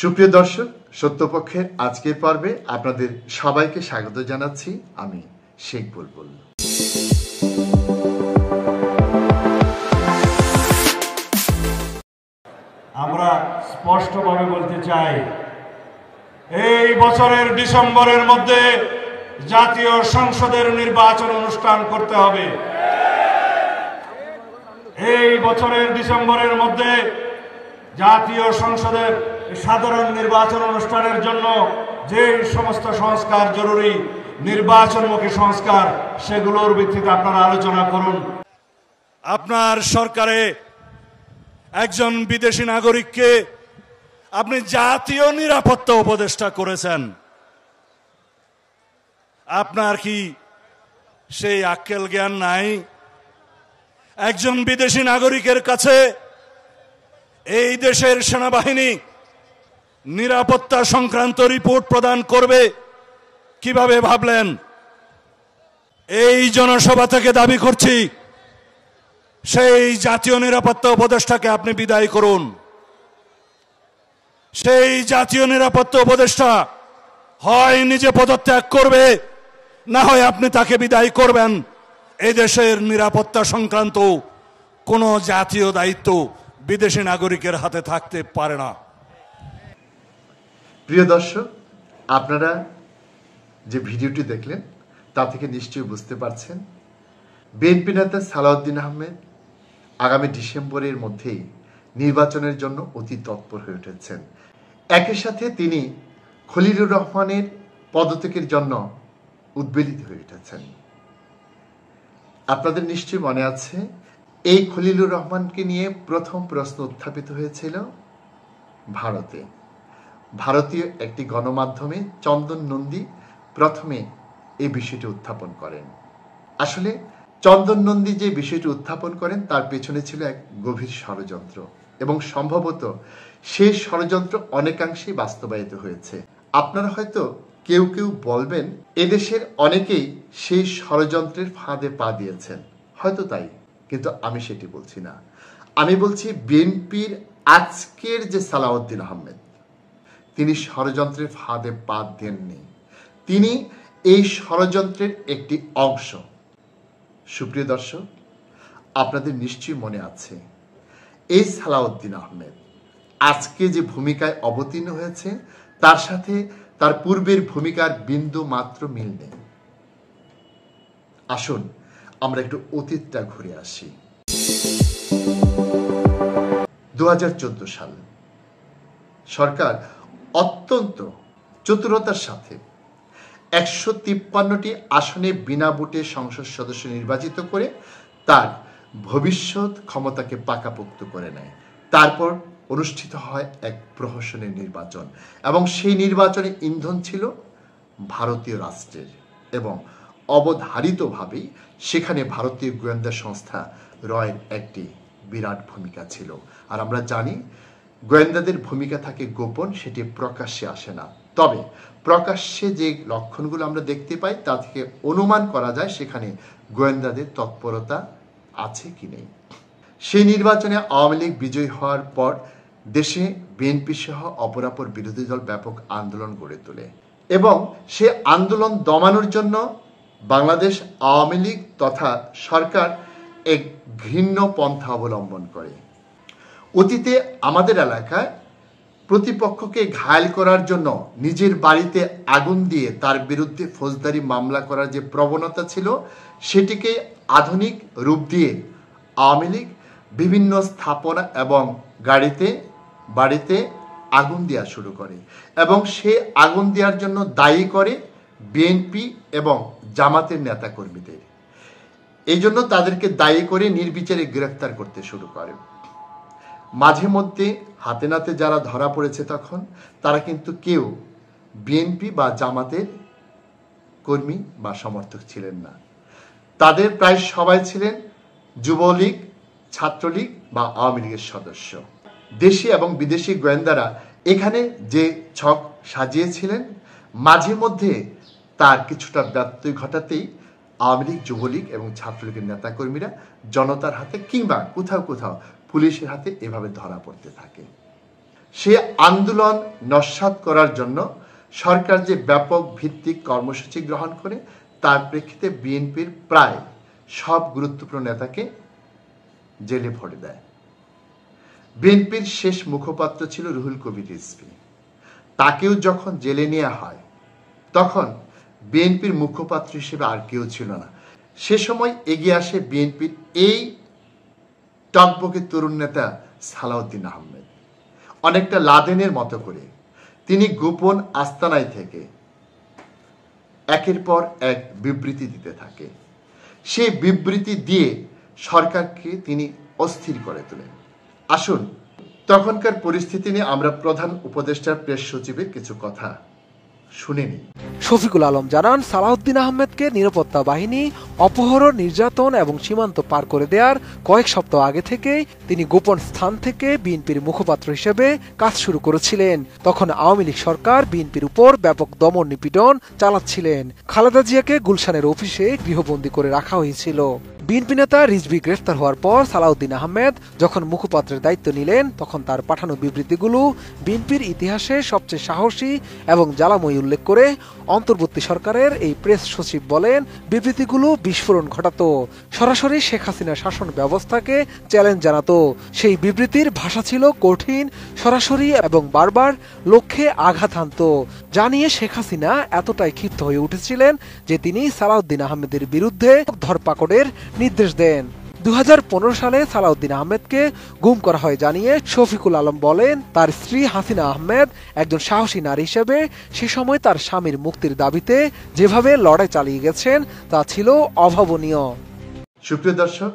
সুপ্রিয় দর্শক, সত্যপক্ষের আজকের পর্বে আপনাদের সবাইকে স্বাগত জানাচ্ছি। আমি শেখ বুলবুল। আমরা স্পষ্টভাবে বলতে চাই, এই বছরের ডিসেম্বরের মধ্যে জাতীয় সংসদের নির্বাচন অনুষ্ঠান করতে হবে। এই বছরের ডিসেম্বরের মধ্যে জাতীয় সংসদের সাধারণ নির্বাচন অনুষ্ঠানের জন্য যে সমস্ত সংস্কার জরুরি, নির্বাচনমুখী সংস্কার, সেগুলোর ভিত্তিতে আপনারা আলোচনা করুন। আপনার সরকারে একজন বিদেশি নাগরিককে আপনি জাতীয় নিরাপত্তা উপদেষ্টা করেছেন। আপনার কি সেই আক্কেল জ্ঞান নাই? একজন বিদেশি নাগরিকের কাছে এই দেশের সেনাবাহিনী নিরাপত্তা সংক্রান্ত রিপোর্ট প্রদান করবে কিভাবে ভাবলেন? এই জনসভা থেকে দাবি করছি, সেই জাতীয় নিরাপত্তা উপদেষ্টাকে আপনি বিদায় করুন। সেই জাতীয় নিরাপত্তা উপদেষ্টা হয় নিজে পদত্যাগ করবে, না হয় আপনি তাকে বিদায় করবেন। এই দেশের নিরাপত্তা সংক্রান্ত কোনো জাতীয় দায়িত্ব বিদেশি নাগরিকের হাতে থাকতে পারে না। প্রিয় দর্শক, আপনারা যে ভিডিওটি দেখলেন তা থেকে নিশ্চয়ই বুঝতে পারছেন, বিএনপি নেতা সালাউদ্দিন আহমেদ আগামী ডিসেম্বরের মধ্যেই নির্বাচনের জন্য অতি তৎপর হয়ে উঠেছেন। একই সাথে তিনি খলিলুর রহমানের পদত্যাগের জন্য উদ্বেলিত হয়ে উঠেছেন। আপনাদের নিশ্চয়ই মনে আছে, এই খলিলুর রহমানকে নিয়ে প্রথম প্রশ্ন উত্থাপিত হয়েছিল ভারতে। ভারতীয় একটি গণমাধ্যমে চন্দন নন্দী প্রথমে এই বিষয়টি উত্থাপন করেন। আসলে চন্দন নন্দী যে বিষয়টি উত্থাপন করেন তার পেছনে ছিল এক গভীর ষড়যন্ত্র, এবং সম্ভবত সেই ষড়যন্ত্র অনেকাংশেই বাস্তবায়িত হয়েছে। আপনারা হয়তো কেউ কেউ বলবেন এদেশের অনেকেই সেই ষড়যন্ত্রের ফাঁদে পা দিয়েছেন, হয়তো তাই, কিন্তু আমি সেটি বলছি না। আমি বলছি বিএনপির আজকের যে সালাউদ্দিন আহমেদ, তিনি ষড়যন্ত্রের ফাঁদে পা দেননি, তিনি এই ষড়যন্ত্রের একটি অংশ। সুপ্রিয় দর্শক, আপনাদের নিশ্চয়ই মনে আছে, এই সালাউদ্দিন আহমেদ আজকে যে ভূমিকায় অবতীর্ণ হয়েছে তার সাথে তার পূর্বের ভূমিকার বিন্দু মাত্র মিল নেই। আসুন আমরা একটু অতীতটা ঘুরে আসি। 2014 সাল সরকার অত্যন্ত চতুরতার সাথে 153টি আসনে বিনা ভোটে সংসদ সদস্য নির্বাচিত করে তার ভবিষ্যৎ ক্ষমতাকে পাকাপোক্ত করে নেয়। তারপর অনুষ্ঠিত হয় এক প্রহসনের নির্বাচন, এবং সেই নির্বাচনে ইন্ধন ছিল ভারতীয় রাষ্ট্রের, এবং অবধারিতভাবেই সেখানে ভারতীয় গোয়েন্দা সংস্থা রয়ের একটি বিরাট ভূমিকা ছিল। আর আমরা জানি গোয়েন্দাদের ভূমিকা থাকে গোপন, সেটি প্রকাশ্যে আসে না। তবে প্রকাশ্যে যে লক্ষণগুলো আমরা দেখতে পাই তা থেকে অনুমান করা যায় সেখানে গোয়েন্দাদের তৎপরতা আছে কি নেই। সেই নির্বাচনে আওয়ামী লীগ বিজয়ী হওয়ার পর দেশে বিএনপি সহ অপরাপর বিরোধী দল ব্যাপক আন্দোলন গড়ে তোলে, এবং সে আন্দোলন দমানোর জন্য বাংলাদেশ আওয়ামী লীগ তথা সরকার এক ঘৃণ্য পন্থা অবলম্বন করে। অতীতে আমাদের এলাকায় প্রতিপক্ষকে ঘায়েল করার জন্য নিজের বাড়িতে আগুন দিয়ে তার বিরুদ্ধে ফৌজদারি মামলা করার যে প্রবণতা ছিল, সেটিকে আধুনিক রূপ দিয়ে আওয়ামী লীগ বিভিন্ন স্থাপনা এবং বাড়িতে আগুন দেওয়া শুরু করে, এবং সে আগুন দেওয়ার জন্য দায়ী করে বিএনপি এবং জামাতের নেতাকর্মীদের। এই জন্য তাদেরকে দায়ী করে নির্বিচারে গ্রেফতার করতে শুরু করে। মাঝে মধ্যে হাতে নাতে যারা ধরা পড়েছে তখন তারা কিন্তু কেউ বিএনপি বা জামাতের কর্মী বা সমর্থক ছিলেন না। তাদের প্রায় সবাই ছিলেন যুবলীগ, ছাত্রলীগ বা আওয়ামী লীগের সদস্য। দেশি এবং বিদেশি গোয়েন্দারা এখানে যে ছক সাজিয়েছিলেন, মাঝে মধ্যে তার কিছুটা ব্যত্যয় ঘটাতেই আওয়ামী লীগ, যুবলীগ এবং ছাত্রলীগের নেতাকর্মীরা জনতার হাতে কিংবা কোথাও কোথাও পুলিশের হাতে এভাবে ধরা পড়তে থাকে। সেই আন্দোলন নস্যাৎ করার জন্য সরকার যে ব্যাপক ভিত্তিক কর্মসূচি গ্রহণ করে তার প্রেক্ষিতে বিএনপির প্রায় সব গুরুত্বপূর্ণ নেতাকে জেলে ভরে দেয়। বিএনপির শেষ মুখপাত্র ছিল রুহুল কবির রিজভী। তাকেও যখন জেলে নেওয়া হয় তখন বিএনপির মুখপাত্র হিসেবে আর কেউ ছিল না। সে সময় এগিয়ে আসে বিএনপির এই টকবকে তরুণ নেতা সালাউদ্দিন আহমেদ। অনেকটা লাদেনের মতো করে তিনি গোপন আস্তানায় থেকে একের পর এক বিবৃতি দিতে থাকে। সেই বিবৃতি দিয়ে সরকারকে তিনি অস্থির করে তোলেন। আসুন তখনকার পরিস্থিতি নিয়ে আমরা প্রধান উপদেষ্টার প্রেস সচিবের কিছু কথা শুনে নিই। শফিকুল আলম জানান, সালাউদ্দিন আহমেদকে নিরাপত্তা বাহিনী অপহরণ, নির্যাতন এবং সীমান্ত পার করে দেওয়ার কয়েক সপ্তাহ আগে থেকেই তিনি গোপন স্থান থেকে বিএনপির মুখপাত্র হিসেবে কাজ শুরু করেছিলেন। তখন আওয়ামী লীগ সরকার বিএনপির উপর ব্যাপক দমন নিপীড়ন চালাচ্ছিলেন। খালেদা জিয়াকে গুলশানের অফিসে গৃহবন্দী করে রাখা হয়েছিল। বিএনপি নেতা রিজভী গ্রেফতার হওয়ার পর সালাউদ্দিন আহমেদ যখন মুখপাত্রের দায়িত্ব নিলেন তখন তার পাঠানো বিবৃতিগুলো বিএনপির ইতিহাসে সবচেয়ে সাহসী এবং জ্বালাময়ী উল্লেখ করে অন্তর্বর্তী সরকারের এই প্রেস সচিব বলেন, বিবৃতিগুলো বিস্ফোরণ ঘটাতো, সরাসরি শেখ হাসিনার শাসন ব্যবস্থাকে চ্যালেঞ্জ জানাতো। সেই বিবৃতির ভাষা ছিল কঠিন, সরাসরি এবং বারবার লক্ষ্যে আঘাত হানত। জানিয়ে শেখ হাসিনা এতটাই ক্ষিপ্ত হয়ে উঠেছিলেন যে তিনি সালাউদ্দিন আহমেদের বিরুদ্ধে ধরপাকড়ের নির্দেশ দেন। 2015 সালে সালাউদ্দিন আহমেদকে গুম করা হয় জানিয়ে শফিকুল আলম বলেন, তার স্ত্রী হাসিনা আহমেদ একজন সাহসী নারী হিসেবে সে সময় তার স্বামীর মুক্তির দাবিতে যেভাবে লড়াই চালিয়ে গেছেন তা ছিল অভাবনীয়। সুপ্রিয় দর্শক,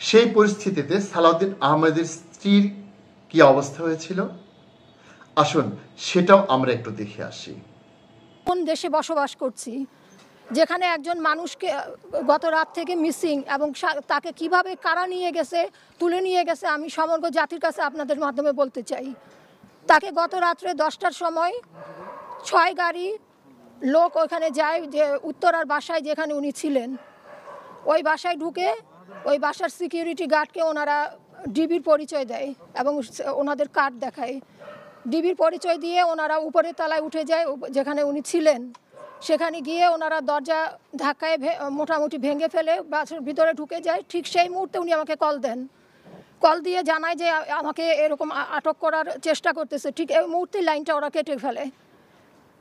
সেই পরিস্থিতিতে সালাউদ্দিন আহমেদের স্ত্রীর কি অবস্থা হয়েছিল আসুন সেটাও আমরা একটু দেখে আসি। কোন দেশে বসবাস করছি যেখানে একজন মানুষকে গত রাত থেকে মিসিং এবং তাকে কিভাবে কারা নিয়ে গেছে, তুলে নিয়ে গেছে, আমি সমগ্র জাতির কাছে আপনাদের মাধ্যমে বলতে চাই। তাকে গত রাত্রে 10টার সময় 6 গাড়ি লোক ওইখানে যায়, যে উত্তরার বাসায় যেখানে উনি ছিলেন, ওই বাসায় ঢুকে ওই বাসার সিকিউরিটি গার্ডকে ওনারা ডিবির পরিচয় দেয় এবং ওনাদের কার্ড দেখায়। ডিবির পরিচয় দিয়ে ওনারা উপরের তলায় উঠে যায় যেখানে উনি ছিলেন। সেখানে গিয়ে ওনারা দরজা ধাক্কায় মোটামুটি ভেঙে ফেলে বাসের ভিতরে ঢুকে যায়। ঠিক সেই মুহূর্তে উনি আমাকে কল দেন। কল দিয়ে জানায় যে আমাকে এরকম আটক করার চেষ্টা করতেছে। ঠিক এই মুহূর্তে লাইনটা ওরা কেটে ফেলে।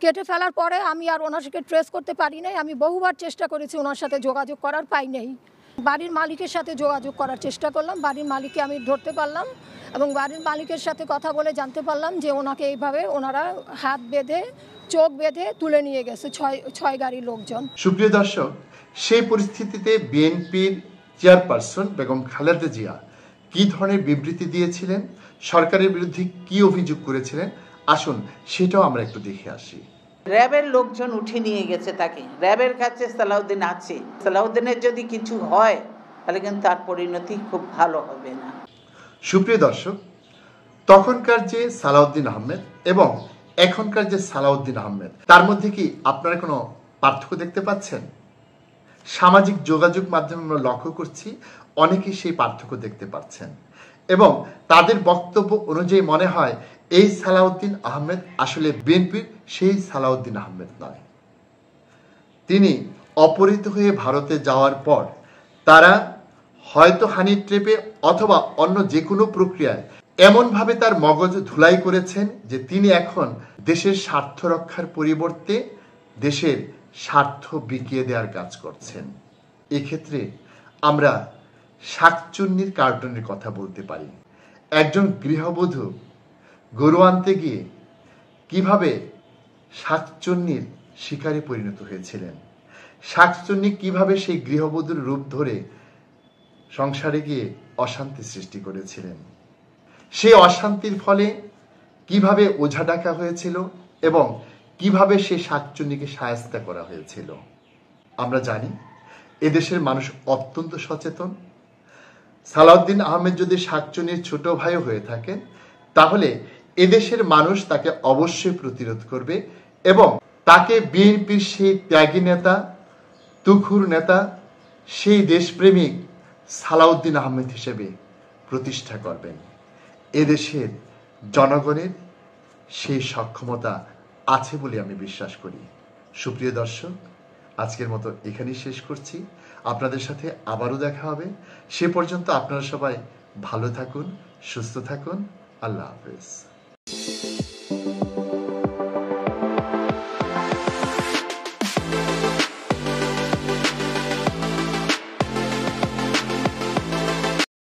কেটে ফেলার পরে আমি আর ওনার সাথে ট্রেস করতে পারি নাই। আমি বহুবার চেষ্টা করেছি ওনার সাথে যোগাযোগ করার, পাই নাই। বাড়ির মালিকের সাথে যোগাযোগ করার চেষ্টা করলাম, বাড়ির মালিককে আমি ধরতে পারলাম এবং বাড়ির মালিকের সাথে কথা বলে জানতে পারলাম যে ওনাকে এইভাবে ওনারা হাত বেঁধে চোখ বেঁধে তুলে নিয়ে গেছে 6 গাড়ির লোকজন। সুপ্রিয় দর্শক, সেই পরিস্থিতিতে বিএনপির চেয়ারপারসন বেগম খালেদা জিয়া কি ধরনের বিবৃতি দিয়েছিলেন, সরকারের বিরুদ্ধে কি অভিযোগ করেছিলেন আসুন সেটাও আমরা একটু দেখে আসি। র্যাবের লোকজন উঠে নিয়ে গেছে তাকে, র্যাবের কাছে সালাউদ্দিন আছে। সালাউদ্দিনের যদি কিছু হয় তাহলে কিন্তু তার পরিণতি খুব ভালো হবে না। সুপ্রিয় দর্শক, তখনকার যে সালাউদ্দিন আহমেদ এবং এখনকার যে সালাউদ্দিন আহমেদ, তার মধ্যে কি আপনারা কোনো পার্থক্য দেখতে পাচ্ছেন? সামাজিক যোগাযোগ মাধ্যমে আমরা লক্ষ্য করছি অনেকেই সেই পার্থক্য দেখতে পাচ্ছেন এবং তাদের বক্তব্য অনুযায়ী মনে হয় এই সালাউদ্দিন আহমেদ আসলে বিএনপির সেই সালাউদ্দিন আহমেদ নয়। তিনি অপহৃত হয়ে ভারতে যাওয়ার পর তারা হয়তো হানি ট্রেপে অথবা অন্য যে কোনো প্রক্রিয়ায় এমনভাবে তার মগজ ধুলাই করেছেন যে তিনি এখন দেশের স্বার্থ রক্ষার পরিবর্তে দেশের স্বার্থ বিকিয়ে দেওয়ার কাজ করছেন। এক্ষেত্রে আমরা শাকচুন্নির কার্টুনের কথা বলতে পারি। একজন গৃহবধূ গরু আনতে গিয়ে কিভাবে শাকচুন্নির শিকারে পরিণত হয়েছিলেন, শাকচুন্নি কিভাবে সেই গৃহবধূর রূপ ধরে সংসারে গিয়ে অশান্তি সৃষ্টি করেছিলেন, সেই অশান্তির ফলে কিভাবে ওঝা ডাকা হয়েছিল এবং কিভাবে সেই শাকচুন্নিকে শায়েস্তা করা হয়েছিল। আমরা জানি এদেশের মানুষ অত্যন্ত সচেতন। সালাউদ্দিন আহমেদ যদি শাকচুন্নির ছোট ভাইও হয়ে থাকেন তাহলে এদেশের মানুষ তাকে অবশ্যই প্রতিরোধ করবে এবং তাকে বিএনপির সেই ত্যাগী নেতা, তুখুর নেতা, সেই দেশপ্রেমিক সালাউদ্দিন আহমেদ হিসেবে প্রতিষ্ঠা করবেন। এদেশের জনগণের সেই সক্ষমতা আছে বলে আমি বিশ্বাস করি। সুপ্রিয় দর্শক, আজকের মতো এখানেই শেষ করছি। আপনাদের সাথে আবারও দেখা হবে। সে পর্যন্ত আপনারা সবাই ভালো থাকুন, সুস্থ থাকুন। আল্লাহ হাফেজ।